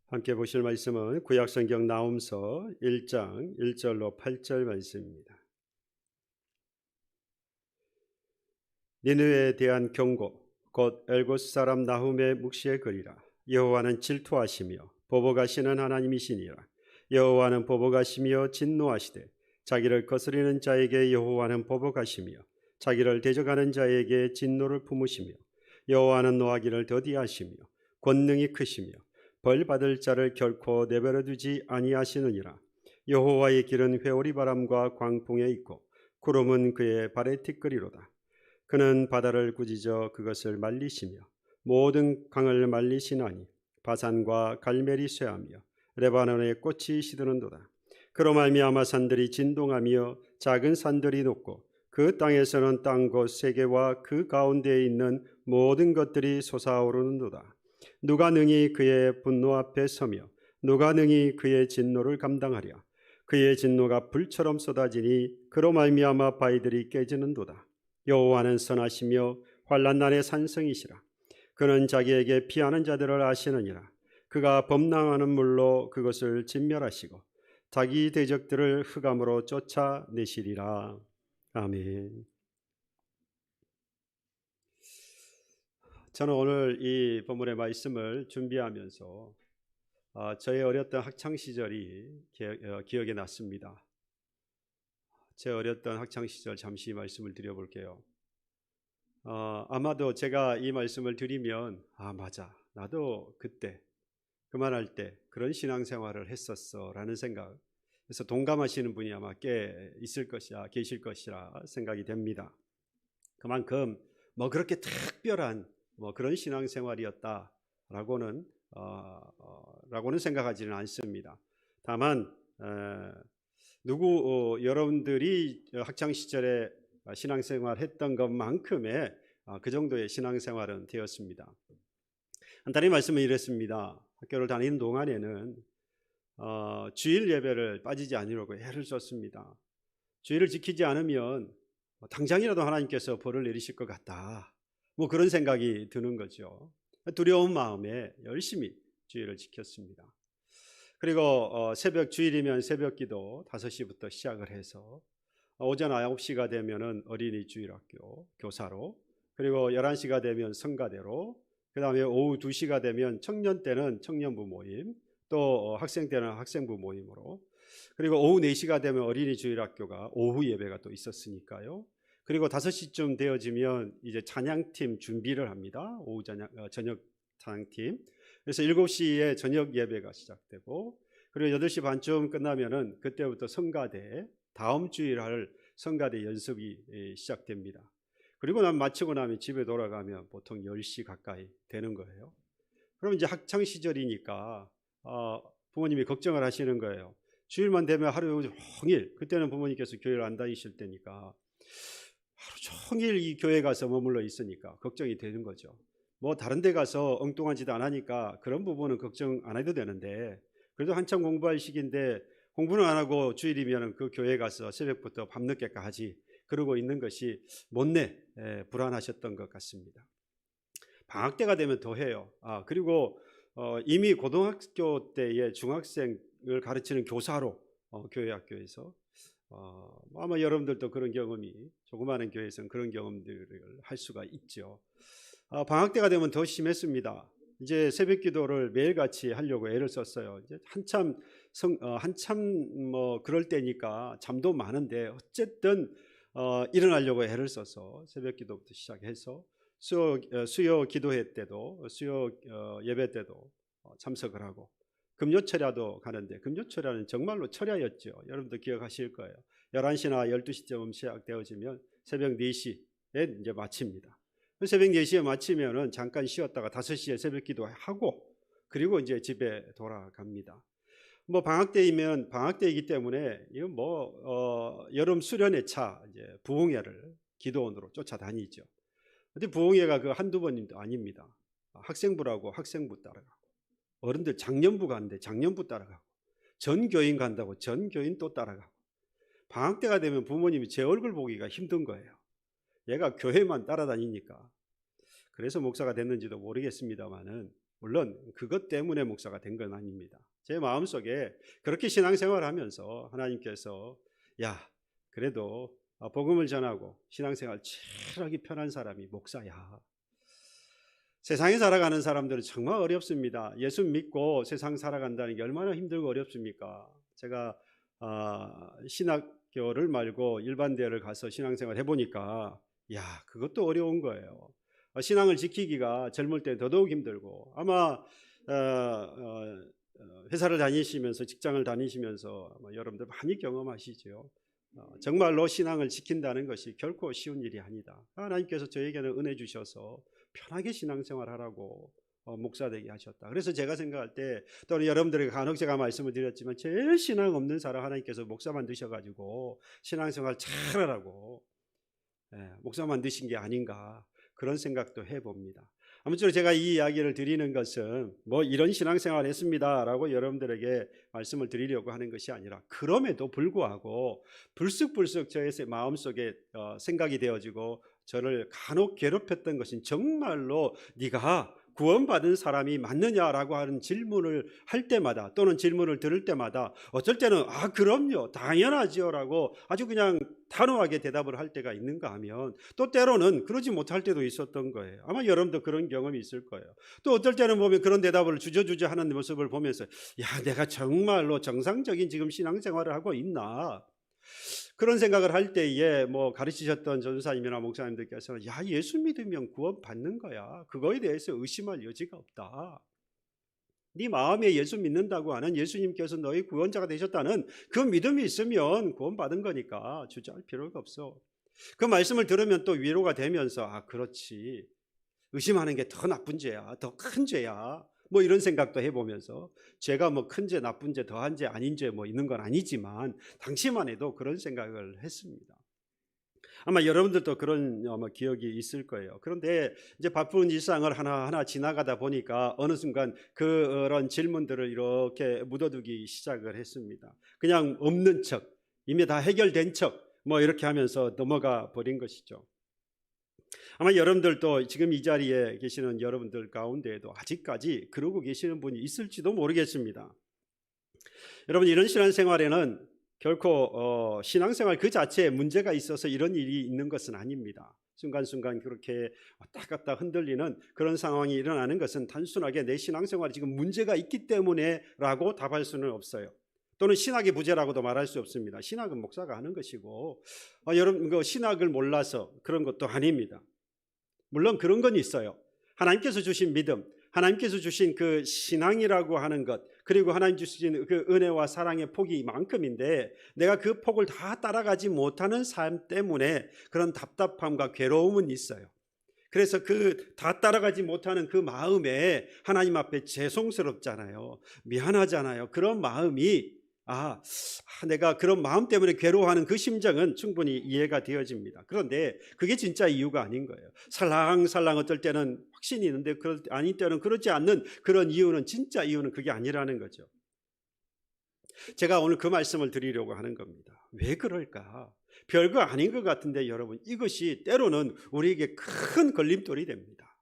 함께 보실 말씀은 구약성경 나홈서 1장 1절로 8절 말씀입니다. 니느웨에 대한 경고, 곧 엘고스 사람 나훔의 묵시의 글이라. 여호와는 질투하시며 보복하시는 하나님이시니라. 여호와는 보복하시며 진노하시되 자기를 거스리는 자에게 여호와는 보복하시며 자기를 대적하는 자에게 진노를 품으시며 여호와는 노하기를 더디하시며 권능이 크시며 벌 받을 자를 결코 내버려 두지 아니하시느니라. 여호와의 길은 회오리 바람과 광풍에 있고 구름은 그의 발의 티끌이로다. 그는 바다를 꾸짖어 그것을 말리시며 모든 강을 말리시나니 바산과 갈멜이 쇠하며 레바논의 꽃이 시드는도다. 그로 말미암아 산들이 진동하며 작은 산들이 녹고 그 땅에서는 땅 곧 세계와 그 가운데에 있는 모든 것들이 솟아오르는도다. 누가 능히 그의 분노 앞에 서며 누가 능히 그의 진노를 감당하랴. 그의 진노가 불처럼 쏟아지니 그로 말미암아 바위들이 깨지는도다. 여호와는 선하시며 환난날의 산성이시라. 그는 자기에게 피하는 자들을 아시느니라. 그가 범람하는 물로 그것을 진멸하시고 자기 대적들을 흑암으로 쫓아내시리라. 아멘. 저는 오늘 이 본문의 말씀을 준비하면서 저의 어렸던 학창 시절이 기억에 났습니다. 제 어렸던 학창 시절 잠시 말씀을 드려볼게요. 아마도 제가 이 말씀을 드리면 맞아, 나도 그때 그만할 때 그런 신앙생활을 했었어 라는 생각, 그래서 동감하시는 분이 아마 계실 것이라 생각이 됩니다. 그만큼 그렇게 특별한 그런 신앙생활이었다라고는 생각하지는 않습니다. 다만 여러분들이 학창 시절에 신앙생활 했던 것만큼의 그 정도의 신앙생활은 되었습니다. 간단히 말씀을 이랬습니다. 학교를 다니는 동안에는 주일 예배를 빠지지 않으려고 애를 썼습니다. 주일을 지키지 않으면 당장이라도 하나님께서 벌을 내리실 것 같다, 그런 생각이 드는 거죠. 두려운 마음에 열심히 주일을 지켰습니다. 그리고 주일이면 새벽기도 5시부터 시작을 해서 오전 9시가 되면은 어린이 주일학교 교사로, 그리고 11시가 되면 성가대로, 그 다음에 오후 2시가 되면 청년 때는 청년부 모임, 또 학생 때는 학생부 모임으로, 그리고 오후 4시가 되면 어린이 주일학교가 오후 예배가 또 있었으니까요. 그리고 5시쯤 되어지면 이제 찬양팀 준비를 합니다. 오후 저녁 찬양팀. 그래서 7시에 저녁 예배가 시작되고, 그리고 8시 반쯤 끝나면은 그때부터 성가대, 다음 주일 할 성가대 연습이 시작됩니다. 그리고 마치고 나면 집에 돌아가면 보통 10시 가까이 되는 거예요. 그럼 이제 학창 시절이니까 부모님이 걱정을 하시는 거예요. 주일만 되면 하루 종일, 그때는 부모님께서 교회를 안 다니실 때니까 하루 종일 이 교회 가서 머물러 있으니까 걱정이 되는 거죠. 다른 데 가서 엉뚱한 짓 안 하니까 그런 부분은 걱정 안 해도 되는데, 그래도 한참 공부할 시기인데 공부는 안 하고 주일이면 그 교회 가서 새벽부터 밤늦게까지 그러고 있는 것이 못내 불안하셨던 것 같습니다. 방학 때가 되면 더 해요. 그리고 이미 고등학교 때에 중학생을 가르치는 교사로 교회 학교에서 아마 여러분들도 그런 경험이, 조그마한 교회에서는 그런 경험들을 할 수가 있죠. 방학 때가 되면 더 심했습니다. 이제 새벽 기도를 매일같이 하려고 애를 썼어요. 이제 한참 그럴 때니까 잠도 많은데 어쨌든 일어나려고 애를 써서 새벽 기도부터 시작해서 수요 기도회 때도, 수요 예배 때도 참석을 하고, 금요철야도 가는데, 금요철야는 정말로 철야였죠. 여러분도 기억하실 거예요. 11시나 12시쯤 시작되어지면 새벽 4시에 이제 마칩니다. 새벽 4시에 마치면은 잠깐 쉬었다가 5시에 새벽 기도하고, 그리고 이제 집에 돌아갑니다. 방학 때이면 방학 때이기 때문에 이거 여름 수련회 차 이제 부흥회를 기도원으로 쫓아다니죠. 근데 부흥회가 그 한두 번도 아닙니다. 학생부라고 학생부 따라가고, 어른들 작년부 가는데 작년부 따라가고, 전교인 간다고 전교인 또 따라가고. 방학 때가 되면 부모님이 제 얼굴 보기가 힘든 거예요. 얘가 교회만 따라다니니까. 그래서 목사가 됐는지도 모르겠습니다만은 물론 그것 때문에 목사가 된 건 아닙니다. 제 마음속에 그렇게 신앙생활을 하면서 하나님께서 야, 그래도 복음을 전하고 신앙생활 제일 하기 편한 사람이 목사야. 세상에 살아가는 사람들은 정말 어렵습니다. 예수 믿고 세상 살아간다는 게 얼마나 힘들고 어렵습니까? 제가 신학교를 말고 일반 대를 가서 신앙생활 해보니까 야, 그것도 어려운 거예요. 신앙을 지키기가 젊을 때 더더욱 힘들고, 아마 회사를 다니시면서 직장을 다니시면서 아마 여러분들 많이 경험하시죠. 정말로 신앙을 지킨다는 것이 결코 쉬운 일이 아니다. 하나님께서 저에게는 은혜 주셔서 편하게 신앙생활 하라고 목사 되게 하셨다. 그래서 제가 생각할 때, 또는 여러분들에게 간혹 제가 말씀을 드렸지만, 제일 신앙 없는 사람 하나님께서 목사 만드셔가지고 신앙생활 잘하라고 목사 만드신 게 아닌가, 그런 생각도 해봅니다. 아무쪼록 제가 이 이야기를 드리는 것은 뭐 이런 신앙생활 했습니다라고 여러분들에게 말씀을 드리려고 하는 것이 아니라, 그럼에도 불구하고 불쑥불쑥 저의 마음속에 생각이 되어지고 저를 간혹 괴롭혔던 것은, 정말로 네가 구원받은 사람이 맞느냐라고 하는 질문을 할 때마다, 또는 질문을 들을 때마다 어쩔 때는 그럼요, 당연하지요 라고 아주 그냥 단호하게 대답을 할 때가 있는가 하면, 또 때로는 그러지 못할 때도 있었던 거예요. 아마 여러분도 그런 경험이 있을 거예요. 또 어떨 때는 보면 그런 대답을 주저주저 하는 모습을 보면서 야, 내가 정말로 정상적인 지금 신앙생활을 하고 있나, 그런 생각을 할 때에 뭐 가르치셨던 전도사님이나 목사님들께서는 야, 예수 믿으면 구원 받는 거야, 그거에 대해서 의심할 여지가 없다, 네 마음에 예수 믿는다고 하는 예수님께서 너희 구원자가 되셨다는 그 믿음이 있으면 구원 받은 거니까 주저할 필요가 없어. 그 말씀을 들으면 또 위로가 되면서 그렇지, 의심하는 게 더 나쁜 죄야, 더 큰 죄야, 뭐 이런 생각도 해보면서, 제가 뭐 큰 죄, 나쁜 죄, 더한 죄, 아닌 죄 뭐 있는 건 아니지만 당시만 해도 그런 생각을 했습니다. 아마 여러분들도 그런 기억이 있을 거예요. 그런데 이제 바쁜 일상을 하나하나 지나가다 보니까 어느 순간 그런 질문들을 이렇게 묻어두기 시작을 했습니다. 그냥 없는 척, 이미 다 해결된 척 뭐 이렇게 하면서 넘어가 버린 것이죠. 아마 여러분들도 지금 이 자리에 계시는 여러분들 가운데에도 아직까지 그러고 계시는 분이 있을지도 모르겠습니다. 여러분, 이런 신앙생활에는 결코 신앙생활 그 자체에 문제가 있어서 이런 일이 있는 것은 아닙니다. 순간순간 그렇게 왔다 갔다 흔들리는 그런 상황이 일어나는 것은 단순하게 내 신앙생활에 지금 문제가 있기 때문에 라고 답할 수는 없어요. 또는 신학의 부재라고도 말할 수 없습니다. 신학은 목사가 하는 것이고, 여러분 그 신학을 몰라서 그런 것도 아닙니다. 물론 그런 건 있어요. 하나님께서 주신 믿음, 하나님께서 주신 그 신앙이라고 하는 것, 그리고 하나님 주신 그 은혜와 사랑의 폭이 이만큼인데, 내가 그 폭을 다 따라가지 못하는 삶 때문에 그런 답답함과 괴로움은 있어요. 그래서 그 다 따라가지 못하는 그 마음에 하나님 앞에 죄송스럽잖아요, 미안하잖아요. 그런 마음이 내가 그런 마음 때문에 괴로워하는 그 심정은 충분히 이해가 되어집니다. 그런데 그게 진짜 이유가 아닌 거예요. 살랑살랑 어떨 때는 확신이 있는데 아닌 때는 그렇지 않는 그런 이유는, 진짜 이유는 그게 아니라는 거죠. 제가 오늘 그 말씀을 드리려고 하는 겁니다. 왜 그럴까? 별거 아닌 것 같은데 여러분, 이것이 때로는 우리에게 큰 걸림돌이 됩니다.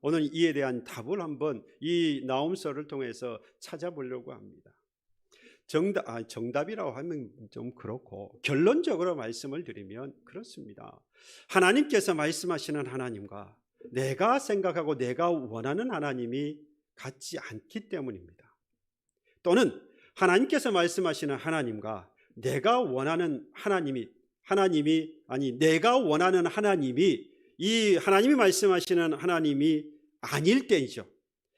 오늘 이에 대한 답을 한번 이 나홈서를 통해서 찾아보려고 합니다. 정답이라고 하면 좀 그렇고, 결론적으로 말씀을 드리면 그렇습니다. 하나님께서 말씀하시는 하나님과 내가 생각하고 내가 원하는 하나님이 같지 않기 때문입니다. 또는 하나님께서 말씀하시는 하나님과 내가 원하는 내가 원하는 하나님이, 이 하나님이 말씀하시는 하나님이 아닐 때이죠.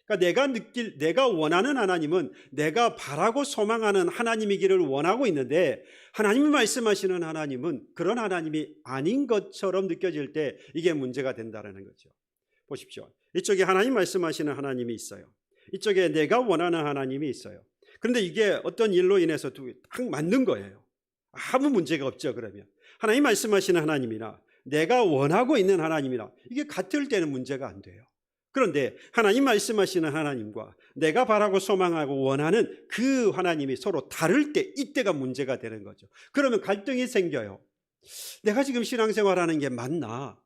그러니까 내가 원하는 하나님은 내가 바라고 소망하는 하나님이기를 원하고 있는데, 하나님이 말씀하시는 하나님은 그런 하나님이 아닌 것처럼 느껴질 때 이게 문제가 된다는 거죠. 보십시오. 이쪽에 하나님 말씀하시는 하나님이 있어요. 이쪽에 내가 원하는 하나님이 있어요. 그런데 이게 어떤 일로 인해서 딱 맞는 거예요. 아무 문제가 없죠. 그러면 하나님 말씀하시는 하나님이나 내가 원하고 있는 하나님이나 이게 같을 때는 문제가 안 돼요. 그런데 하나님 말씀하시는 하나님과 내가 바라고 소망하고 원하는 그 하나님이 서로 다를 때, 이때가 문제가 되는 거죠. 그러면 갈등이 생겨요. 내가 지금 신앙생활하는 게 맞나?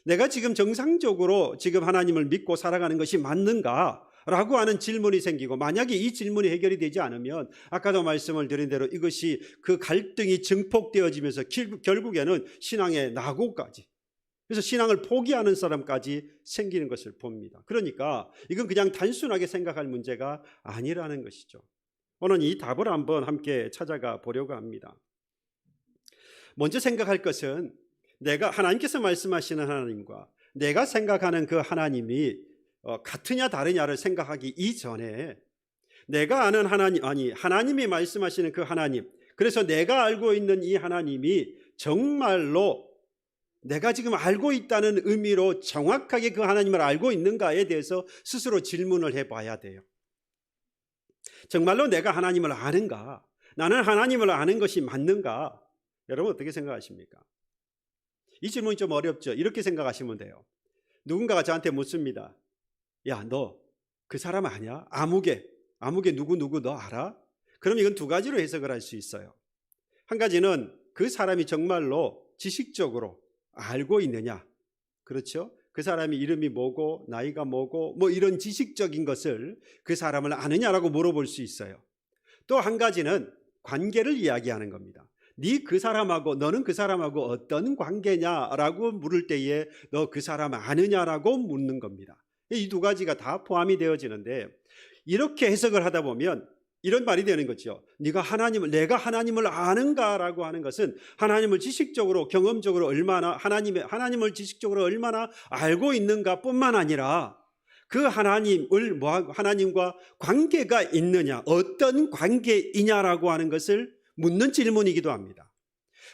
내가 지금 정상적으로 지금 하나님을 믿고 살아가는 것이 맞는가? 라고 하는 질문이 생기고, 만약에 이 질문이 해결이 되지 않으면 아까도 말씀을 드린 대로 이것이 그 갈등이 증폭되어지면서 결국에는 신앙의 낙오까지, 그래서 신앙을 포기하는 사람까지 생기는 것을 봅니다. 그러니까 이건 그냥 단순하게 생각할 문제가 아니라는 것이죠. 오늘 이 답을 한번 함께 찾아가 보려고 합니다. 먼저 생각할 것은 내가 하나님께서 말씀하시는 하나님과 내가 생각하는 그 하나님이 같으냐 다르냐를 생각하기 이전에 내가 아는 하나님, 하나님이 말씀하시는 그 하나님, 그래서 내가 알고 있는 이 하나님이 정말로 내가 지금 알고 있다는 의미로 정확하게 그 하나님을 알고 있는가에 대해서 스스로 질문을 해봐야 돼요. 정말로 내가 하나님을 아는가? 나는 하나님을 아는 것이 맞는가? 여러분 어떻게 생각하십니까? 이 질문이 좀 어렵죠. 이렇게 생각하시면 돼요. 누군가가 저한테 묻습니다. 야, 너 그 사람 아냐? 아무개 누구 너 알아? 그럼 이건 두 가지로 해석을 할 수 있어요. 한 가지는 그 사람이 정말로 지식적으로 알고 있느냐, 그렇죠? 그 사람이 이름이 뭐고 나이가 뭐고 뭐 이런 지식적인 것을 그 사람을 아느냐라고 물어볼 수 있어요. 또 한 가지는 관계를 이야기하는 겁니다. 네 그 사람하고, 너는 그 사람하고 어떤 관계냐라고 물을 때에 너 그 사람 아느냐라고 묻는 겁니다. 이 두 가지가 다 포함이 되어지는데, 이렇게 해석을 하다 보면 이런 말이 되는 거죠. 내가 하나님을 아는가라고 하는 것은 하나님을 지식적으로, 경험적으로 얼마나 하나님을 지식적으로 얼마나 알고 있는가 뿐만 아니라 그 하나님과 관계가 있느냐, 어떤 관계이냐라고 하는 것을 묻는 질문이기도 합니다.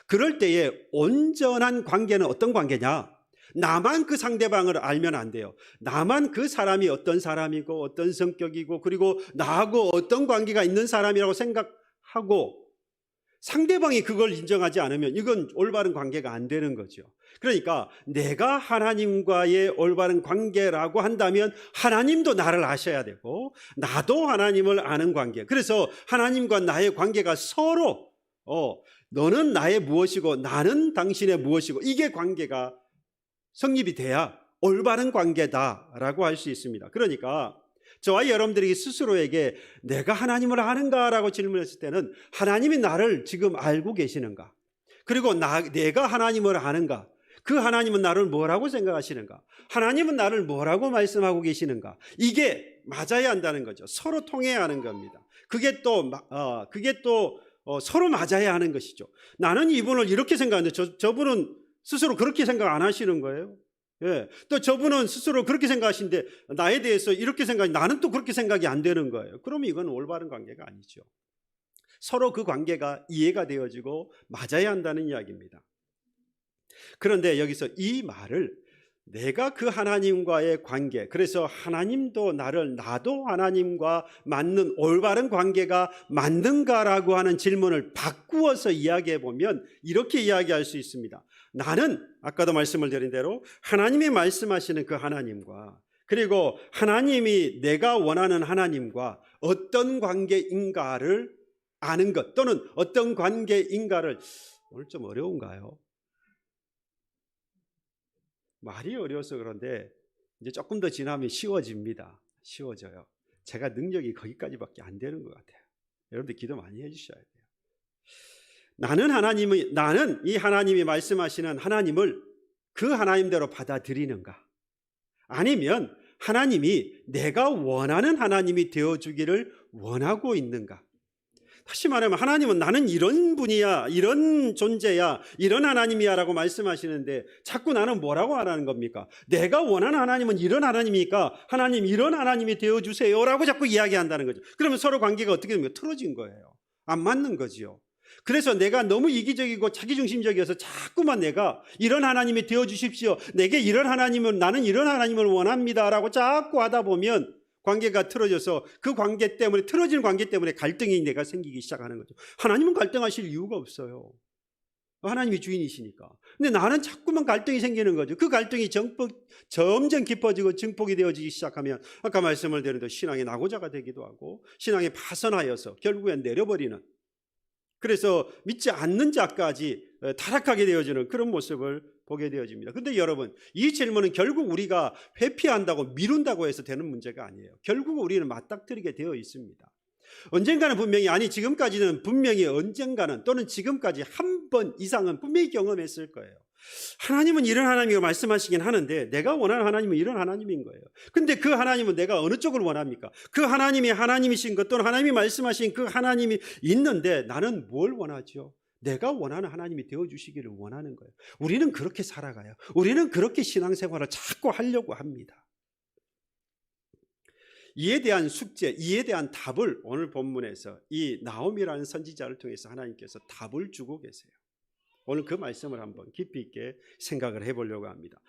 그럴 때에 온전한 관계는 어떤 관계냐? 나만 그 상대방을 알면 안 돼요. 나만 그 사람이 어떤 사람이고 어떤 성격이고 그리고 나하고 어떤 관계가 있는 사람이라고 생각하고 상대방이 그걸 인정하지 않으면 이건 올바른 관계가 안 되는 거죠. 그러니까 내가 하나님과의 올바른 관계라고 한다면 하나님도 나를 아셔야 되고 나도 하나님을 아는 관계. 그래서 하나님과 나의 관계가 서로 너는 나의 무엇이고 나는 당신의 무엇이고, 이게 관계가 성립이 돼야 올바른 관계다라고 할 수 있습니다. 그러니까 저와 여러분들이 스스로에게 내가 하나님을 아는가라고 질문했을 때는 하나님이 나를 지금 알고 계시는가? 그리고 내가 하나님을 아는가? 그 하나님은 나를 뭐라고 생각하시는가? 하나님은 나를 뭐라고 말씀하고 계시는가? 이게 맞아야 한다는 거죠. 서로 통해야 하는 겁니다. 그게 또 서로 맞아야 하는 것이죠. 나는 이분을 이렇게 생각하는데 저분은 스스로 그렇게 생각 안 하시는 거예요. 예. 또 저분은 스스로 그렇게 생각하시는데 나에 대해서 이렇게 나는 또 그렇게 생각이 안 되는 거예요. 그러면 이건 올바른 관계가 아니죠. 서로 그 관계가 이해가 되어지고 맞아야 한다는 이야기입니다. 그런데 여기서 이 말을 내가 그 하나님과의 관계, 그래서 하나님도 나도 하나님과 맞는 올바른 관계가 맞는가라고 하는 질문을 바꾸어서 이야기해 보면 이렇게 이야기할 수 있습니다. 나는 아까도 말씀을 드린 대로 하나님이 말씀하시는 그 하나님과, 그리고 하나님이 내가 원하는 하나님과 어떤 관계인가를 아는 것, 또는 어떤 관계인가를, 오늘 좀 어려운가요? 말이 어려워서 그런데 이제 조금 더 지나면 쉬워집니다. 쉬워져요. 제가 능력이 거기까지밖에 안 되는 것 같아요. 여러분들 기도 많이 해주셔야 돼요. 나는 이 하나님이 말씀하시는 하나님을 그 하나님대로 받아들이는가? 아니면 하나님이 내가 원하는 하나님이 되어주기를 원하고 있는가? 다시 말하면 하나님은 나는 이런 분이야, 이런 존재야, 이런 하나님이야 라고 말씀하시는데 자꾸 나는 뭐라고 하라는 겁니까? 내가 원하는 하나님은 이런 하나님이니까 하나님 이런 하나님이 되어주세요 라고 자꾸 이야기한다는 거죠. 그러면 서로 관계가 어떻게 됩니까? 틀어진 거예요. 안 맞는 거지요. 그래서 내가 너무 이기적이고 자기중심적이어서 자꾸만 내가 이런 하나님이 되어주십시오, 내게 이런 하나님을, 나는 이런 하나님을 원합니다 라고 자꾸 하다 보면 관계가 틀어져서 그 관계 때문에, 틀어진 관계 때문에 갈등이 내가 생기기 시작하는 거죠. 하나님은 갈등하실 이유가 없어요. 하나님이 주인이시니까. 근데 나는 자꾸만 갈등이 생기는 거죠. 그 갈등이 점점 깊어지고 증폭이 되어지기 시작하면 아까 말씀을 드린 대로 신앙의 낙오자가 되기도 하고 신앙에 파선하여서 결국엔 내려버리는 그래서 믿지 않는 자까지 타락하게 되어지는 그런 모습을 보게 되어집니다. 그런데 여러분, 이 질문은 결국 우리가 회피한다고 미룬다고 해서 되는 문제가 아니에요. 결국 우리는 맞닥뜨리게 되어 있습니다. 언젠가는 분명히, 아니 지금까지는 분명히 언젠가는 또는 지금까지 한 번 이상은 분명히 경험했을 거예요. 하나님은 이런 하나님이라고 말씀하시긴 하는데 내가 원하는 하나님은 이런 하나님인 거예요. 근데 그 하나님은 내가 어느 쪽을 원합니까? 그 하나님이 하나님이신 것 또는 하나님이 말씀하신 그 하나님이 있는데 나는 뭘 원하죠? 내가 원하는 하나님이 되어주시기를 원하는 거예요. 우리는 그렇게 살아가요. 우리는 그렇게 신앙생활을 자꾸 하려고 합니다. 이에 대한 숙제, 이에 대한 답을 오늘 본문에서 이 나오미라는 선지자를 통해서 하나님께서 답을 주고 계세요. 오늘 그 말씀을 한번 깊이 있게 생각을 해보려고 합니다.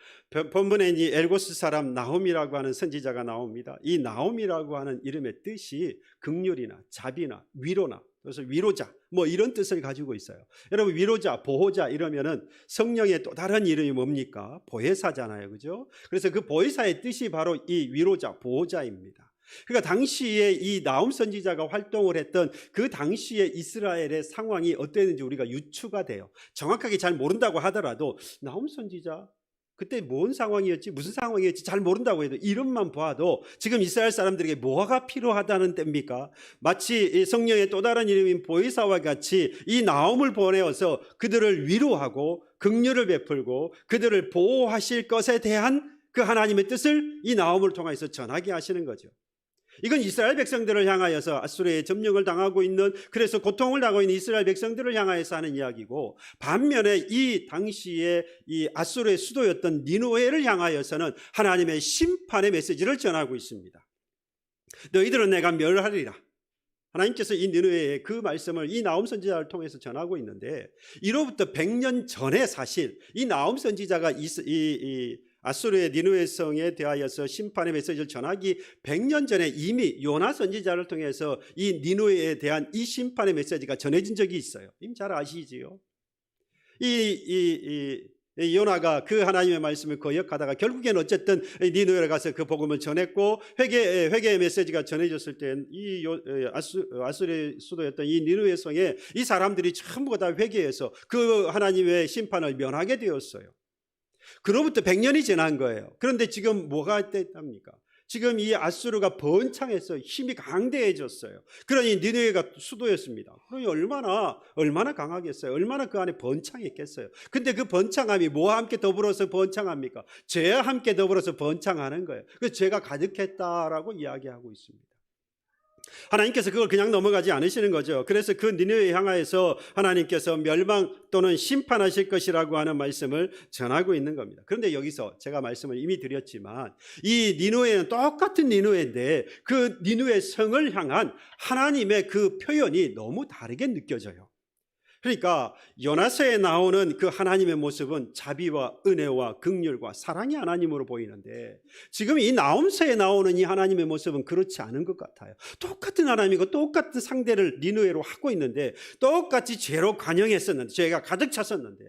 본문에 이 엘고스 사람 나오미라고 하는 선지자가 나옵니다. 이 나오미라고 하는 이름의 뜻이 긍휼이나 자비나 위로나, 그래서 위로자 뭐 이런 뜻을 가지고 있어요. 여러분, 위로자, 보호자 이러면은 성령의 또 다른 이름이 뭡니까? 보혜사잖아요, 그죠? 그래서 그 보혜사의 뜻이 바로 이 위로자, 보호자입니다. 그러니까 당시에 이 나움 선지자가 활동을 했던 그 당시에 이스라엘의 상황이 어땠는지 우리가 유추가 돼요. 정확하게 잘 모른다고 하더라도 나움 선지자 그때 뭔 상황이었지, 무슨 상황이었지 잘 모른다고 해도 이름만 봐도 지금 이스라엘 사람들에게 뭐가 필요하다는 때입니까? 마치 성령의 또 다른 이름인 보혜사와 같이 이 나움을 보내어서 그들을 위로하고 긍휼을 베풀고 그들을 보호하실 것에 대한 그 하나님의 뜻을 이 나움을 통해서 전하게 하시는 거죠. 이건 이스라엘 백성들을 향하여서 아수르의 점령을 당하고 있는, 그래서 고통을 당하고 있는 이스라엘 백성들을 향하여서 하는 이야기고, 반면에 이 당시에 이 아수르의 수도였던 니느웨를 향하여서는 하나님의 심판의 메시지를 전하고 있습니다. 너희들은 내가 멸하리라. 하나님께서 이 니느웨의 그 말씀을 이 나움 선지자를 통해서 전하고 있는데, 이로부터 100년 전에 사실 이 나움 선지자가 아수르의 니느웨 성에 대하여서 심판의 메시지를 전하기 100년 전에 이미 요나 선지자를 통해서 이 니느웨에 대한 이 심판의 메시지가 전해진 적이 있어요. 이미 잘 아시지요? 이 요나가 그 하나님의 말씀을 거역하다가 결국에는 어쨌든 니느웨에 가서 그 복음을 전했고 회개의 메시지가 전해졌을 때 이 아수르의 수도였던 이 니느웨 성에 이 사람들이 전부 다 회개해서 그 하나님의 심판을 면하게 되었어요. 그로부터 100년이 지난 거예요. 그런데 지금 뭐가 됐답니까? 지금 이 아수르가 번창해서 힘이 강대해졌어요. 그러니 니느웨가 수도였습니다. 그러니 얼마나 강하겠어요? 얼마나 그 안에 번창했겠어요? 근데 그 번창함이 뭐와 함께 더불어서 번창합니까? 죄와 함께 더불어서 번창하는 거예요. 그래서 죄가 가득했다라고 이야기하고 있습니다. 하나님께서 그걸 그냥 넘어가지 않으시는 거죠. 그래서 그 니느웨에 향하여서 하나님께서 멸망 또는 심판하실 것이라고 하는 말씀을 전하고 있는 겁니다. 그런데 여기서 제가 말씀을 이미 드렸지만 이 니느웨는 똑같은 니느웨인데 그 니느웨 성을 향한 하나님의 그 표현이 너무 다르게 느껴져요. 그러니까 요나서에 나오는 그 하나님의 모습은 자비와 은혜와 긍휼과 사랑의 하나님으로 보이는데, 지금 이 나움서에 나오는 이 하나님의 모습은 그렇지 않은 것 같아요. 똑같은 하나님이고 똑같은 상대를 니느웨로 하고 있는데 똑같이 죄로 관영했었는데, 죄가 가득 찼었는데,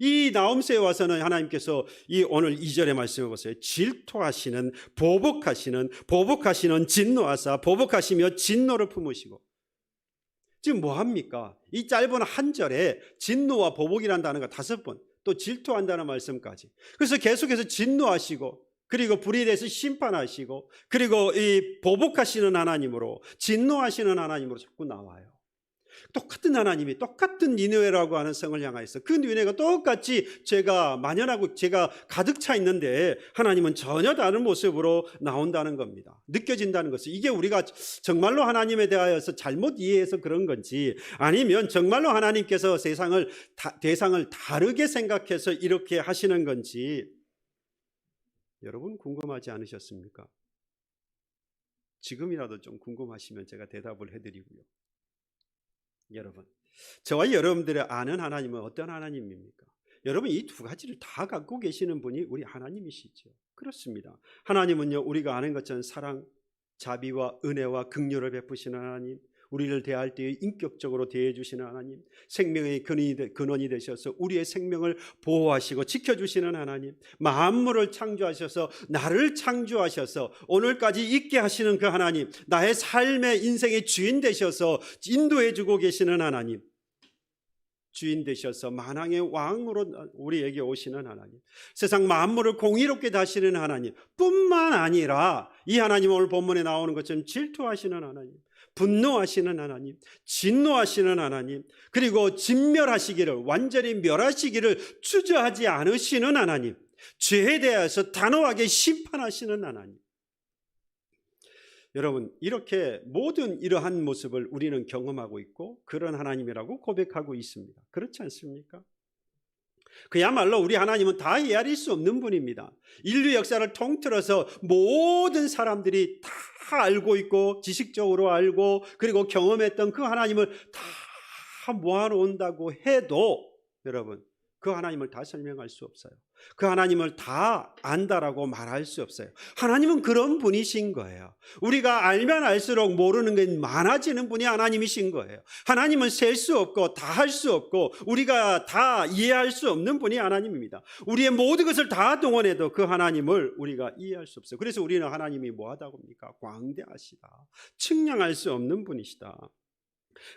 이 나움서에 와서는 하나님께서 이 오늘 2절의 말씀을 보세요. 질투하시는 보복하시는 진노하사 보복하시며 진노를 품으시고. 지금 뭐합니까? 이 짧은 한 절에 진노와 보복이라는 단어가 5번, 또 질투한다는 말씀까지. 그래서 계속해서 진노하시고, 그리고 불의에 대해서 심판하시고, 그리고 이 보복하시는 하나님으로, 진노하시는 하나님으로 자꾸 나와요. 똑같은 하나님이 똑같은 니느웨라고 하는 성을 향하여서 그 니느웨가 똑같이 죄가 만연하고 죄가 가득 차 있는데 하나님은 전혀 다른 모습으로 나온다는 겁니다. 느껴진다는 것은, 이게 우리가 정말로 하나님에 대하여서 잘못 이해해서 그런 건지, 아니면 정말로 하나님께서 대상을 다르게 생각해서 이렇게 하시는 건지, 여러분 궁금하지 않으셨습니까? 지금이라도 좀 궁금하시면 제가 대답을 해드리고요. 여러분, 저와 여러분들의 아는 하나님은 어떤 하나님입니까? 여러분, 이 두 가지를 다 갖고 계시는 분이 우리 하나님이시죠. 그렇습니다. 하나님은요, 우리가 아는 것처럼 사랑, 자비와 은혜와 긍휼을 베푸시는 하나님, 우리를 대할 때에 인격적으로 대해주시는 하나님, 생명의 근원이 되셔서 우리의 생명을 보호하시고 지켜주시는 하나님, 만물을 창조하셔서 나를 창조하셔서 오늘까지 있게 하시는 그 하나님, 나의 삶의 인생의 주인 되셔서 인도해주고 계시는 하나님, 주인 되셔서 만왕의 왕으로 우리에게 오시는 하나님, 세상 만물을 공의롭게 다스리는 하나님 뿐만 아니라 이 하나님 오늘 본문에 나오는 것처럼 질투하시는 하나님, 분노하시는 하나님, 진노하시는 하나님, 그리고 진멸하시기를, 완전히 멸하시기를 주저하지 않으시는 하나님, 죄에 대해서 단호하게 심판하시는 하나님. 여러분, 이렇게 모든 이러한 모습을 우리는 경험하고 있고 그런 하나님이라고 고백하고 있습니다. 그렇지 않습니까? 그야말로 우리 하나님은 다 헤아릴 수 없는 분입니다. 인류 역사를 통틀어서 모든 사람들이 다 알고 있고 지식적으로 알고 그리고 경험했던 그 하나님을 다 모아놓는다고 해도 여러분, 그 하나님을 다 설명할 수 없어요. 그 하나님을 다 안다라고 말할 수 없어요. 하나님은 그런 분이신 거예요. 우리가 알면 알수록 모르는 게 많아지는 분이 하나님이신 거예요. 하나님은 셀 수 없고 다 할 수 없고 우리가 다 이해할 수 없는 분이 하나님입니다. 우리의 모든 것을 다 동원해도 그 하나님을 우리가 이해할 수 없어요. 그래서 우리는 하나님이 뭐하다고 합니까? 광대하시다, 측량할 수 없는 분이시다.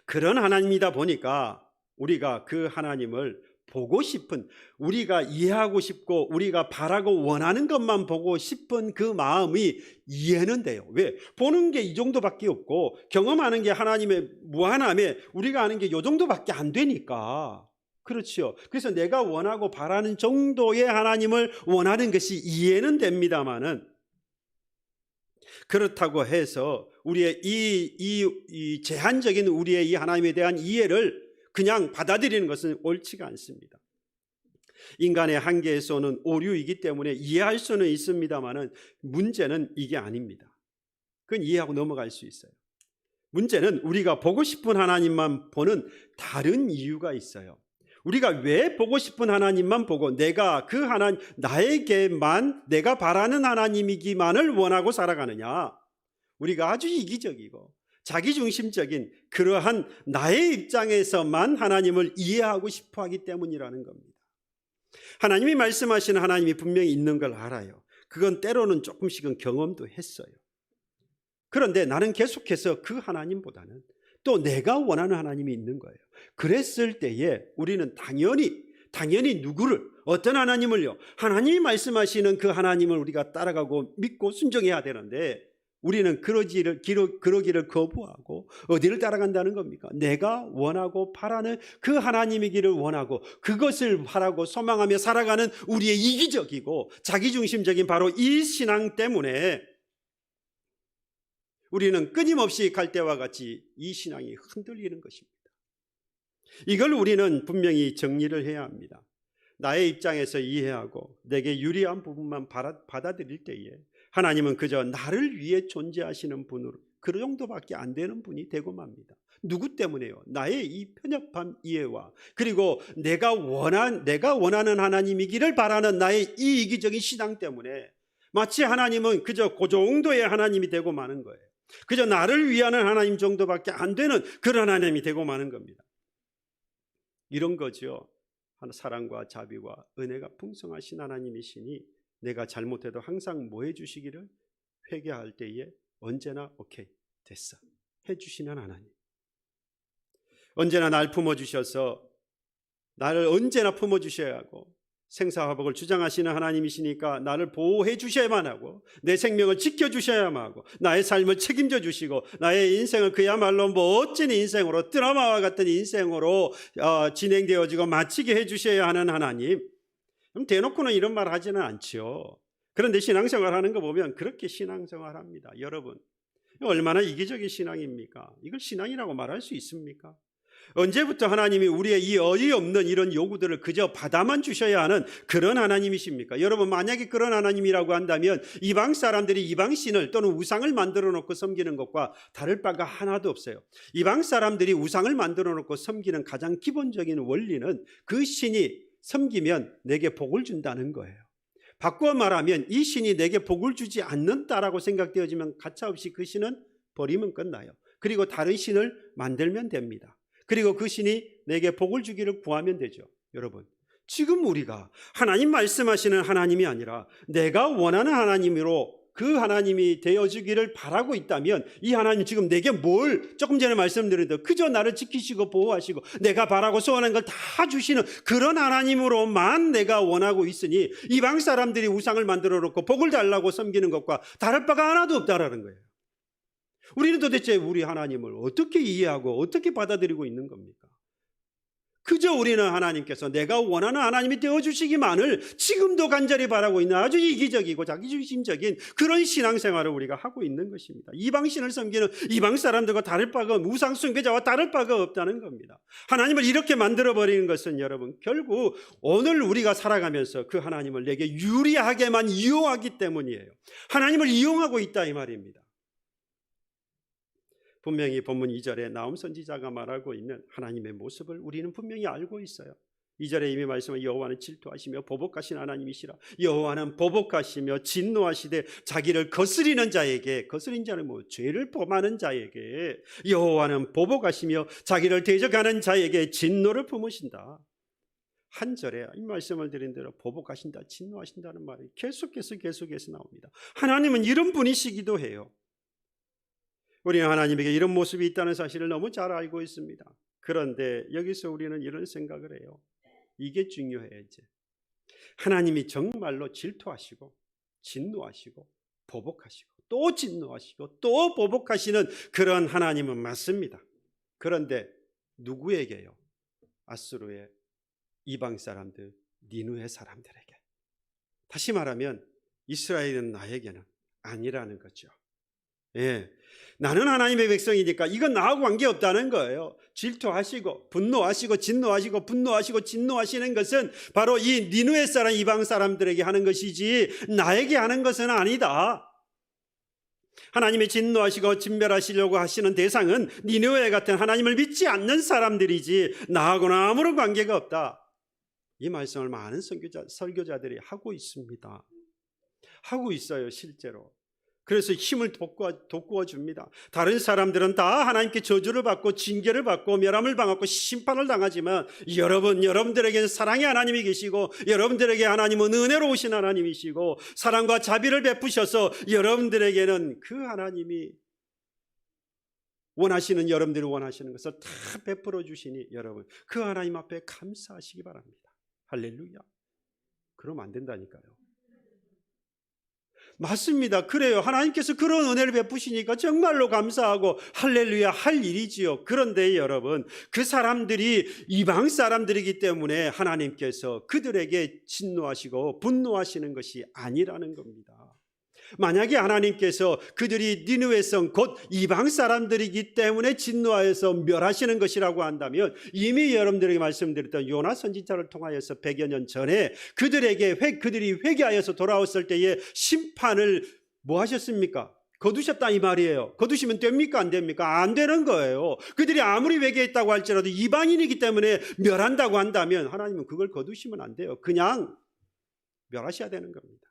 그런 하나님이다 보니까 우리가 그 하나님을 보고 싶은, 우리가 이해하고 싶고 우리가 바라고 원하는 것만 보고 싶은 그 마음이 이해는 돼요. 왜? 보는 게 이 정도밖에 없고 경험하는 게 하나님의 무한함에 우리가 아는 게 이 정도밖에 안 되니까. 그렇죠. 그래서 내가 원하고 바라는 정도의 하나님을 원하는 것이 이해는 됩니다만은, 그렇다고 해서 우리의 이 제한적인 우리의 이 하나님에 대한 이해를 그냥 받아들이는 것은 옳지가 않습니다. 인간의 한계에서 오는 오류이기 때문에 이해할 수는 있습니다만은 문제는 이게 아닙니다. 그건 이해하고 넘어갈 수 있어요. 문제는 우리가 보고 싶은 하나님만 보는 다른 이유가 있어요. 우리가 왜 보고 싶은 하나님만 보고 내가 그 하나님, 나에게만 내가 바라는 하나님이기만을 원하고 살아가느냐? 우리가 아주 이기적이고 자기중심적인 그러한 나의 입장에서만 하나님을 이해하고 싶어하기 때문이라는 겁니다. 하나님이 말씀하시는 하나님이 분명히 있는 걸 알아요. 그건 때로는 조금씩은 경험도 했어요. 그런데 나는 계속해서 그 하나님보다는 또 내가 원하는 하나님이 있는 거예요. 그랬을 때에 우리는 당연히 누구를, 어떤 하나님을요? 하나님이 말씀하시는 그 하나님을 우리가 따라가고 믿고 순종해야 되는데 우리는 그러기를 거부하고 어디를 따라간다는 겁니까? 내가 원하고 바라는 그 하나님이기를 원하고 그것을 바라고 소망하며 살아가는 우리의 이기적이고 자기중심적인 바로 이 신앙 때문에 우리는 끊임없이 갈대와 같이 이 신앙이 흔들리는 것입니다. 이걸 우리는 분명히 정리를 해야 합니다. 나의 입장에서 이해하고 내게 유리한 부분만 받아들일 때에 하나님은 그저 나를 위해 존재하시는 분으로, 그 정도밖에 안 되는 분이 되고 맙니다. 누구 때문에요? 나의 이 편협한 이해와 그리고 내가 원하는 하나님이기를 바라는 나의 이 이기적인 신앙 때문에 마치 하나님은 그저 그 정도의 하나님이 되고 마는 거예요. 그저 나를 위하는 하나님 정도밖에 안 되는 그런 하나님이 되고 마는 겁니다. 이런 거죠. 사랑과 자비와 은혜가 풍성하신 하나님이시니 내가 잘못해도 항상 뭐 해주시기를, 회개할 때에 언제나 오케이 됐어 해주시는 하나님, 언제나 날 품어주셔서 나를 언제나 품어주셔야 하고 생사화복을 주장하시는 하나님이시니까 나를 보호해 주셔야만 하고 내 생명을 지켜주셔야만 하고 나의 삶을 책임져 주시고 나의 인생을 그야말로 멋진 인생으로, 드라마와 같은 인생으로 진행되어지고 마치게 해주셔야 하는 하나님. 그럼 대놓고는 이런 말 하지는 않지요. 그런데 신앙생활하는 거 보면 그렇게 신앙생활합니다. 여러분, 얼마나 이기적인 신앙입니까? 이걸 신앙이라고 말할 수 있습니까? 언제부터 하나님이 우리의 이 어이없는 이런 요구들을 그저 받아만 주셔야 하는 그런 하나님이십니까? 여러분, 만약에 그런 하나님이라고 한다면 이방 사람들이 이방신을 또는 우상을 만들어 놓고 섬기는 것과 다를 바가 하나도 없어요. 이방 사람들이 우상을 만들어 놓고 섬기는 가장 기본적인 원리는 그 신이 섬기면 내게 복을 준다는 거예요. 바꾸어 말하면 이 신이 내게 복을 주지 않는다라고 생각되어지면 가차없이 그 신은 버리면 끝나요. 그리고 다른 신을 만들면 됩니다. 그리고 그 신이 내게 복을 주기를 구하면 되죠. 여러분, 지금 우리가 하나님 말씀하시는 하나님이 아니라 내가 원하는 하나님으로 그 하나님이 되어주기를 바라고 있다면 이 하나님 지금 내게 뭘 조금 전에 말씀드렸는데 그저 나를 지키시고 보호하시고 내가 바라고 소원한 걸 다 주시는 그런 하나님으로만 내가 원하고 있으니 이방 사람들이 우상을 만들어 놓고 복을 달라고 섬기는 것과 다를 바가 하나도 없다라는 거예요. 우리는 도대체 우리 하나님을 어떻게 이해하고 어떻게 받아들이고 있는 겁니까? 그저 우리는 하나님께서 내가 원하는 하나님이 되어주시기만을 지금도 간절히 바라고 있는 아주 이기적이고 자기중심적인 그런 신앙생활을 우리가 하고 있는 것입니다. 이방신을 섬기는 이방 사람들과 다를 바가 없고 우상 숭배자와 다를 바가 없다는 겁니다. 하나님을 이렇게 만들어버리는 것은 여러분 결국 오늘 우리가 살아가면서 그 하나님을 내게 유리하게만 이용하기 때문이에요. 하나님을 이용하고 있다 이 말입니다. 분명히 본문 2절에 나홈 선지자가 말하고 있는 하나님의 모습을 우리는 분명히 알고 있어요. 2절에 이미 말씀한 여호와는 질투하시며 보복하신 하나님이시라. 여호와는 보복하시며 진노하시되 자기를 거스리는 자에게, 거스린 자는 뭐 죄를 범하는 자에게, 여호와는 보복하시며 자기를 대적하는 자에게 진노를 품으신다. 한 절에 이 말씀을 드린 대로 보복하신다, 진노하신다는 말이 계속해서 나옵니다. 하나님은 이런 분이시기도 해요. 우리는 하나님에게 이런 모습이 있다는 사실을 너무 잘 알고 있습니다. 그런데 여기서 우리는 이런 생각을 해요. 이게 중요해요. 이제 하나님이 정말로 질투하시고 진노하시고 보복하시고 또 진노하시고 또 보복하시는 그런 하나님은 맞습니다. 그런데 누구에게요? 아수르의 이방 사람들, 니느웨 사람들에게. 다시 말하면 이스라엘은 나에게는 아니라는 거죠. 예, 나는 하나님의 백성이니까 이건 나하고 관계없다는 거예요. 질투하시고 분노하시고 진노하시고 분노하시고 진노하시는 것은 바로 이 니느웨 사람 이방 사람들에게 하는 것이지 나에게 하는 것은 아니다. 하나님이 진노하시고 진멸하시려고 하시는 대상은 니느웨 같은 하나님을 믿지 않는 사람들이지 나하고는 아무런 관계가 없다. 이 말씀을 많은 설교자들이 하고 있습니다. 하고 있어요, 실제로. 그래서 힘을 돋구어 줍니다. 다른 사람들은 다 하나님께 저주를 받고 징계를 받고 멸함을 당하고 심판을 당하지만 여러분들에게는 사랑의 하나님이 계시고 여러분들에게 하나님은 은혜로우신 하나님이시고 사랑과 자비를 베푸셔서 여러분들에게는 그 하나님이 원하시는, 여러분들이 원하시는 것을 다 베풀어 주시니 여러분 그 하나님 앞에 감사하시기 바랍니다. 할렐루야. 그러면 안 된다니까요. 맞습니다. 그래요. 하나님께서 그런 은혜를 베푸시니까 정말로 감사하고 할렐루야 할 일이지요. 그런데 여러분 그 사람들이 이방 사람들이기 때문에 하나님께서 그들에게 진노하시고 분노하시는 것이 아니라는 겁니다. 만약에 하나님께서 그들이 니느웨 성 곧 이방 사람들이기 때문에 진노하여서 멸하시는 것이라고 한다면 이미 여러분들에게 말씀드렸던 요나 선지자를 통하여서 100여 년 전에 그들이 회개하여서 돌아왔을 때의 심판을 뭐 하셨습니까? 거두셨다 이 말이에요. 거두시면 됩니까? 안 됩니까? 안 되는 거예요. 그들이 아무리 회개했다고 할지라도 이방인이기 때문에 멸한다고 한다면 하나님은 그걸 거두시면 안 돼요. 그냥 멸하셔야 되는 겁니다.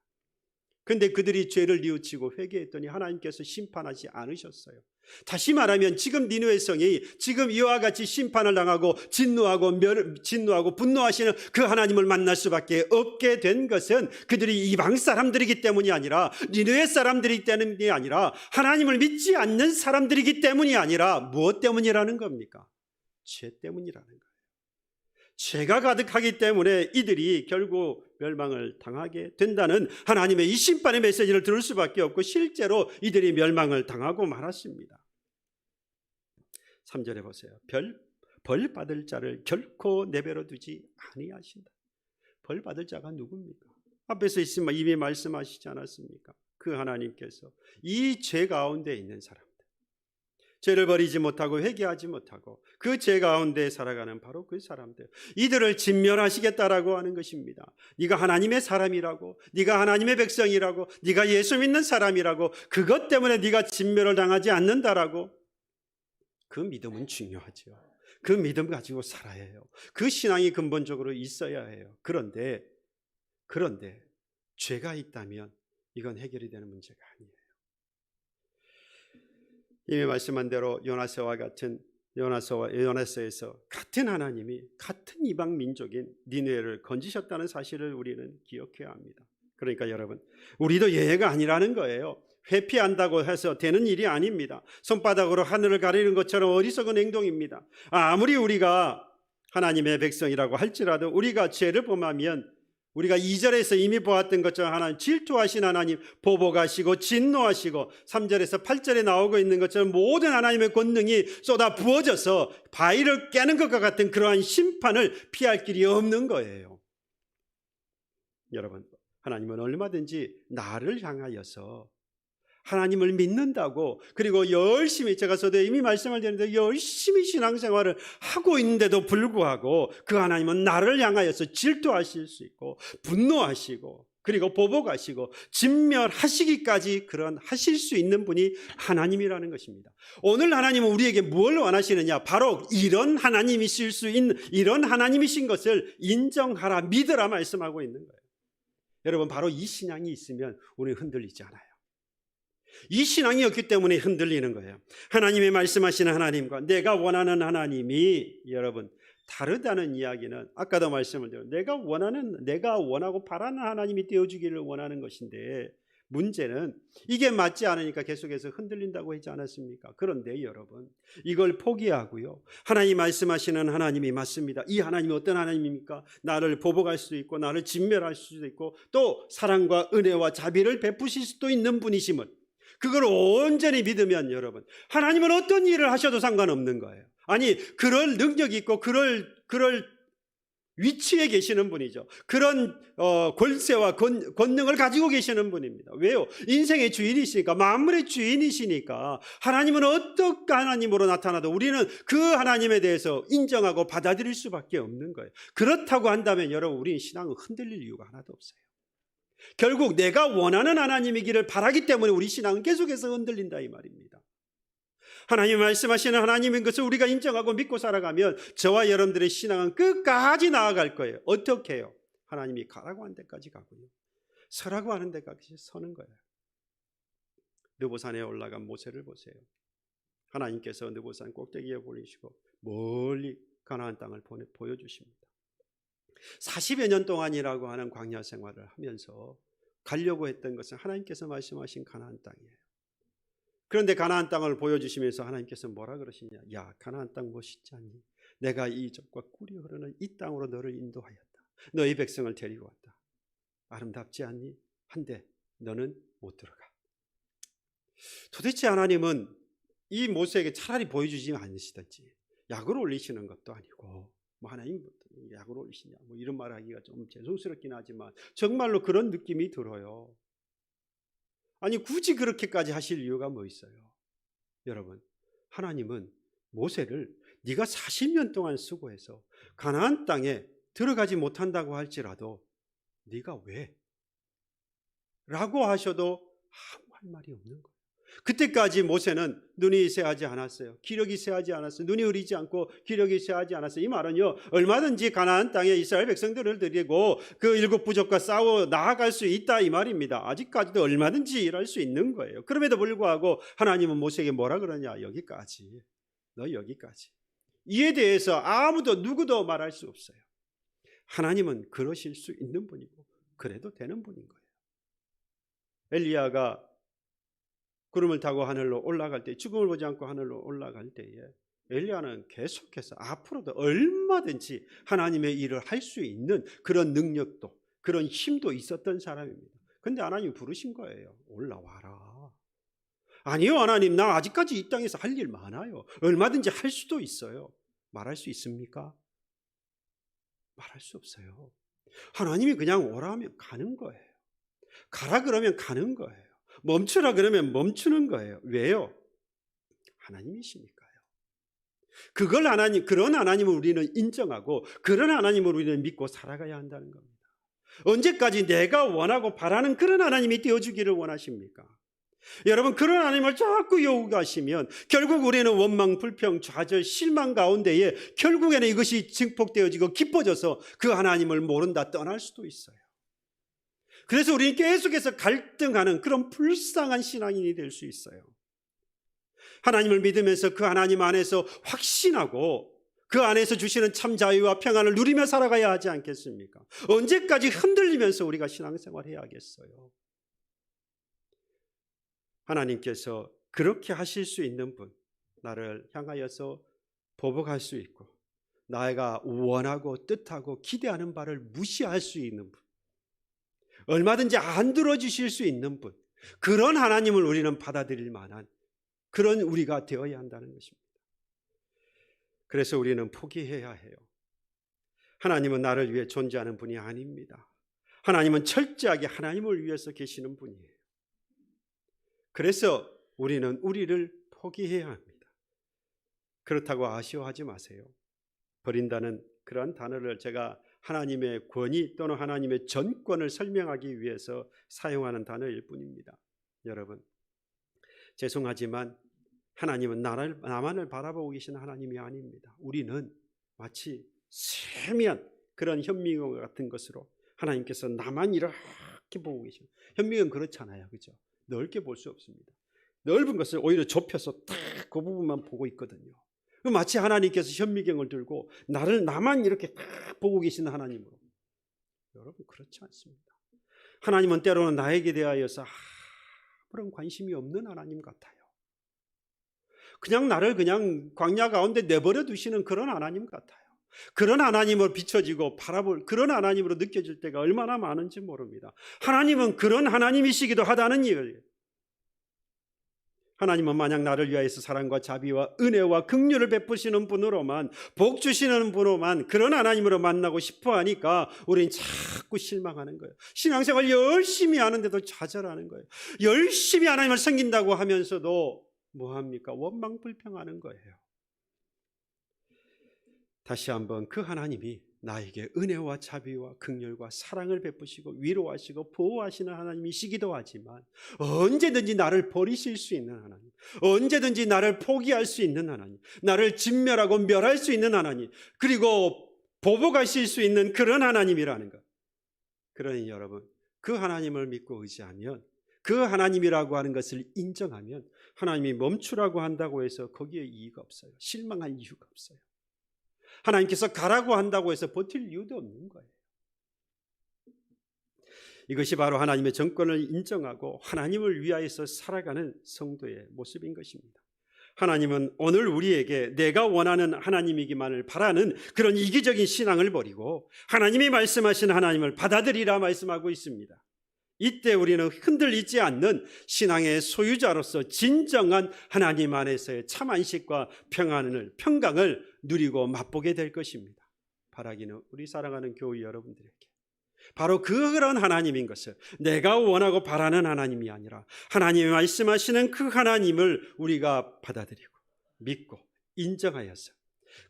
그런데 그들이 죄를 뉘우치고 회개했더니 하나님께서 심판하지 않으셨어요. 다시 말하면 지금 니느웨 성이 지금 이와 같이 심판을 당하고 진노하고 분노하시는 그 하나님을 만날 수밖에 없게 된 것은 그들이 이방 사람들이기 때문이 아니라 니느웨 사람들이기 때문이 아니라 하나님을 믿지 않는 사람들이기 때문이 아니라 무엇 때문이라는 겁니까? 죄 때문이라는 거예요. 죄가 가득하기 때문에 이들이 결국 멸망을 당하게 된다는 하나님의 이 심판의 메시지를 들을 수밖에 없고 실제로 이들이 멸망을 당하고 말았습니다. 3절에 보세요. 벌 받을 자를 결코 내버려 두지 아니하신다. 벌 받을 자가 누굽니까? 앞에서 이미 말씀하시지 않았습니까? 그 하나님께서 이 죄 가운데 있는 사람, 죄를 버리지 못하고 회개하지 못하고 그 죄 가운데 살아가는 바로 그 사람들, 이들을 진멸하시겠다라고 하는 것입니다. 네가 하나님의 사람이라고, 네가 하나님의 백성이라고, 네가 예수 믿는 사람이라고, 그것 때문에 네가 진멸을 당하지 않는다라고. 그 믿음은 중요하죠. 그 믿음 가지고 살아야 해요. 그 신앙이 근본적으로 있어야 해요. 그런데 죄가 있다면 이건 해결이 되는 문제가 아니에요. 이미 말씀한 대로 요나서에서 같은 하나님이 같은 이방 민족인 니느웨를 건지셨다는 사실을 우리는 기억해야 합니다. 그러니까 여러분, 우리도 예외가 아니라는 거예요. 회피한다고 해서 되는 일이 아닙니다. 손바닥으로 하늘을 가리는 것처럼 어리석은 행동입니다. 아무리 우리가 하나님의 백성이라고 할지라도 우리가 죄를 범하면 우리가 2절에서 이미 보았던 것처럼 하나님 질투하신 하나님 보복하시고 진노하시고 3절에서 8절에 나오고 있는 것처럼 모든 하나님의 권능이 쏟아 부어져서 바위를 깨는 것과 같은 그러한 심판을 피할 길이 없는 거예요. 여러분, 하나님은 얼마든지 나를 향하여서 하나님을 믿는다고, 그리고 열심히, 제가 서두에 이미 말씀을 드렸는데 열심히 신앙생활을 하고 있는데도 불구하고 그 하나님은 나를 향하여서 질투하실 수 있고 분노하시고 그리고 보복하시고 진멸하시기까지 그런 하실 수 있는 분이 하나님이라는 것입니다. 오늘 하나님은 우리에게 뭘 원하시느냐? 바로 이런 하나님이실 수 있는, 이런 하나님이신 것을 인정하라, 믿으라 말씀하고 있는 거예요. 여러분, 바로 이 신앙이 있으면 우리는 흔들리지 않아요. 이 신앙이 없기 때문에 흔들리는 거예요. 하나님이 말씀하시는 하나님과 내가 원하는 하나님이 여러분 다르다는 이야기는 아까도 말씀을 드렸는데 내가 원하고 바라는 하나님이 되어주기를 원하는 것인데, 문제는 이게 맞지 않으니까 계속해서 흔들린다고 하지 않았습니까? 그런데 여러분, 이걸 포기하고요, 하나님 말씀하시는 하나님이 맞습니다. 이 하나님이 어떤 하나님입니까? 나를 보복할 수도 있고 나를 진멸할 수도 있고 또 사랑과 은혜와 자비를 베푸실 수도 있는 분이심을, 그걸 온전히 믿으면 여러분, 하나님은 어떤 일을 하셔도 상관없는 거예요. 아니, 그럴 능력이 있고 그럴 위치에 계시는 분이죠. 그런 권세와 권능을 가지고 계시는 분입니다. 왜요? 인생의 주인이시니까, 만물의 주인이시니까 하나님은 어떤 하나님으로 나타나도 우리는 그 하나님에 대해서 인정하고 받아들일 수밖에 없는 거예요. 그렇다고 한다면 여러분, 우리는 신앙은 흔들릴 이유가 하나도 없어요. 결국 내가 원하는 하나님이기를 바라기 때문에 우리 신앙은 계속해서 흔들린다 이 말입니다. 하나님 말씀하시는 하나님인 것을 우리가 인정하고 믿고 살아가면 저와 여러분들의 신앙은 끝까지 나아갈 거예요. 어떻게 해요? 하나님이 가라고 하는 데까지 가고요, 서라고 하는 데까지 서는 거예요. 느보산에 올라간 모세를 보세요. 하나님께서 느보산 꼭대기에 보내시고 멀리 가나안 땅을 보여주십니다. 40여 년 동안이라고 하는 광야 생활을 하면서 가려고 했던 것은 하나님께서 말씀하신 가나안 땅이에요. 그런데 가나안 땅을 보여주시면서 하나님께서 뭐라 그러시냐? 야, 가나안 땅 멋있지 않니? 내가 이 젖과 꿀이 흐르는 이 땅으로 너를 인도하였다. 너희 백성을 데리고 왔다. 아름답지 않니? 한데 너는 못 들어가. 도대체 하나님은 이 모세에게 차라리 보여주지 않으시든지 약을 올리시는 것도 아니고, 뭐 하나님 약을 올리시냐 뭐 이런 말하기가 좀 죄송스럽긴 하지만 정말로 그런 느낌이 들어요. 아니, 굳이 그렇게까지 하실 이유가 뭐 있어요? 여러분, 하나님은 모세를 네가 40년 동안 수고해서 가나안 땅에 들어가지 못한다고 할지라도 네가 왜? 라고 하셔도 아무 할 말이 없는 거예요. 그때까지 모세는 눈이 쇠하지 않았어요. 기력이 쇠하지 않았어요. 눈이 흐리지 않고 기력이 쇠하지 않았어요. 이 말은요, 얼마든지 가나안 땅에 이스라엘 백성들을 데리고 그 일곱 부족과 싸워 나아갈 수 있다 이 말입니다. 아직까지도 얼마든지 일할 수 있는 거예요. 그럼에도 불구하고 하나님은 모세에게 뭐라 그러냐? 여기까지, 너 여기까지. 이에 대해서 아무도 누구도 말할 수 없어요. 하나님은 그러실 수 있는 분이고 그래도 되는 분인 거예요. 엘리야가 구름을 타고 하늘로 올라갈 때, 죽음을 보지 않고 하늘로 올라갈 때에 엘리야는 계속해서 앞으로도 얼마든지 하나님의 일을 할 수 있는 그런 능력도 그런 힘도 있었던 사람입니다. 그런데 하나님이 부르신 거예요. 올라와라. 아니요, 하나님, 나 아직까지 이 땅에서 할 일 많아요. 얼마든지 할 수도 있어요. 말할 수 있습니까? 말할 수 없어요. 하나님이 그냥 오라 하면 가는 거예요. 가라 그러면 가는 거예요. 멈추라 그러면 멈추는 거예요. 왜요? 하나님이시니까요. 그걸 그런 하나님을 우리는 인정하고 그런 하나님을 우리는 믿고 살아가야 한다는 겁니다. 언제까지 내가 원하고 바라는 그런 하나님이 되어주기를 원하십니까? 여러분, 그런 하나님을 자꾸 요구하시면 결국 우리는 원망, 불평, 좌절, 실망 가운데에 결국에는 이것이 증폭되어지고 깊어져서 그 하나님을 모른다 떠날 수도 있어요. 그래서 우리는 계속해서 갈등하는 그런 불쌍한 신앙인이 될 수 있어요. 하나님을 믿으면서 그 하나님 안에서 확신하고 그 안에서 주시는 참 자유와 평안을 누리며 살아가야 하지 않겠습니까? 언제까지 흔들리면서 우리가 신앙생활해야 하겠어요? 하나님께서 그렇게 하실 수 있는 분, 나를 향하여서 보복할 수 있고 나가 원하고 뜻하고 기대하는 바를 무시할 수 있는 분, 얼마든지 안 들어주실 수 있는 분, 그런 하나님을 우리는 받아들일 만한 그런 우리가 되어야 한다는 것입니다. 그래서 우리는 포기해야 해요. 하나님은 나를 위해 존재하는 분이 아닙니다. 하나님은 철저하게 하나님을 위해서 계시는 분이에요. 그래서 우리는 우리를 포기해야 합니다. 그렇다고 아쉬워하지 마세요. 버린다는 그런 단어를 제가 하나님의 권위 또는 하나님의 전권을 설명하기 위해서 사용하는 단어일 뿐입니다. 여러분, 죄송하지만 하나님은 나만을 바라보고 계신 하나님이 아닙니다. 우리는 마치 세미한 그런 현미경 같은 것으로 하나님께서 나만 이렇게 보고 계십니다. 현미경 그렇잖아요, 그죠? 넓게 볼 수 없습니다. 넓은 것을 오히려 좁혀서 딱 그 부분만 보고 있거든요. 마치 하나님께서 현미경을 들고 나만 이렇게 딱 보고 계시는 하나님으로. 여러분, 그렇지 않습니다. 하나님은 때로는 나에게 대하여서 아무런 관심이 없는 하나님 같아요. 그냥 나를 그냥 광야 가운데 내버려 두시는 그런 하나님 같아요. 그런 하나님을 비춰지고 바라볼 그런 하나님으로 느껴질 때가 얼마나 많은지 모릅니다. 하나님은 그런 하나님이시기도 하다는 이유예요. 하나님은 만약 나를 위하여서 사랑과 자비와 은혜와 긍휼을 베푸시는 분으로만, 복 주시는 분으로만 그런 하나님으로 만나고 싶어 하니까 우리는 자꾸 실망하는 거예요. 신앙생활 열심히 하는데도 좌절하는 거예요. 열심히 하나님을 섬긴다고 하면서도 뭐합니까? 원망불평하는 거예요. 다시 한번 그 하나님이 나에게 은혜와 자비와 긍휼과 사랑을 베푸시고 위로하시고 보호하시는 하나님이시기도 하지만 언제든지 나를 버리실 수 있는 하나님, 언제든지 나를 포기할 수 있는 하나님, 나를 진멸하고 멸할 수 있는 하나님, 그리고 보복하실 수 있는 그런 하나님이라는 것. 그러니 여러분, 그 하나님을 믿고 의지하면, 그 하나님이라고 하는 것을 인정하면 하나님이 멈추라고 한다고 해서 거기에 이의가 없어요. 실망할 이유가 없어요. 하나님께서 가라고 한다고 해서 버틸 이유도 없는 거예요. 이것이 바로 하나님의 정권을 인정하고 하나님을 위하여서 살아가는 성도의 모습인 것입니다. 하나님은 오늘 우리에게 내가 원하는 하나님이기만을 바라는 그런 이기적인 신앙을 버리고 하나님이 말씀하신 하나님을 받아들이라 말씀하고 있습니다. 이때 우리는 흔들리지 않는 신앙의 소유자로서 진정한 하나님 안에서의 참 안식과 평강을 누리고 맛보게 될 것입니다. 바라기는 우리 사랑하는 교회 여러분들에게 바로 그런 하나님인 것을, 내가 원하고 바라는 하나님이 아니라 하나님이 말씀하시는 그 하나님을 우리가 받아들이고 믿고 인정하여서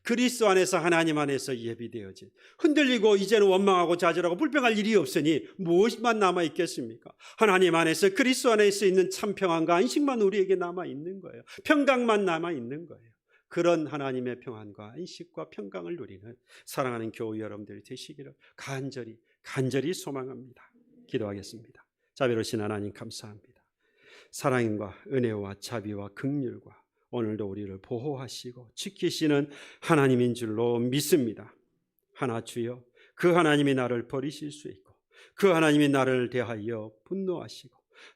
그리스도 안에서 하나님 안에서 예비되어진, 흔들리고 이제는 원망하고 좌절하고 불평할 일이 없으니 무엇만 남아있겠습니까? 하나님 안에서 그리스도 안에서 있는 참 평안과 안식만 우리에게 남아있는 거예요. 평강만 남아있는 거예요. 그런 하나님의 평안과 안식과 평강을 누리는 사랑하는 교회 여러분들이 되시기를 간절히 소망합니다. 기도하겠습니다. 자비로우신 하나님 감사합니다. 사랑과 은혜와 자비와 긍휼과 오늘도 우리를 보호하시고 지키시는 하나님인 줄로 믿습니다. 하나 주여, 그 하나님이 나를 버리실 수 있고 그 하나님이 나를 대하여 분노하시고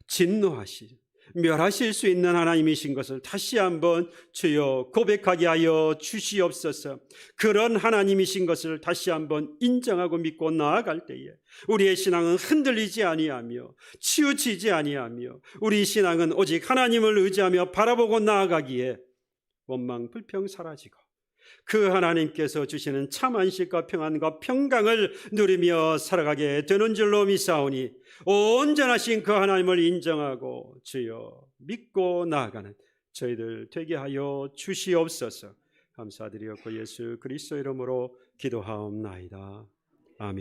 진노하시고 멸하실 수 있는 하나님이신 것을 다시 한번 주여 고백하게 하여 주시옵소서. 그런 하나님이신 것을 다시 한번 인정하고 믿고 나아갈 때에 우리의 신앙은 흔들리지 아니하며 치우치지 아니하며 우리 신앙은 오직 하나님을 의지하며 바라보고 나아가기에 원망 불평 사라지고 그 하나님께서 주시는 참 안식과 평안과 평강을 누리며 살아가게 되는 줄로 믿사오니 온전하신 그 하나님을 인정하고 주여 믿고 나아가는 저희들 되게 하여 주시옵소서. 감사드리옵고 예수 그리스도 이름으로 기도하옵나이다. 아멘.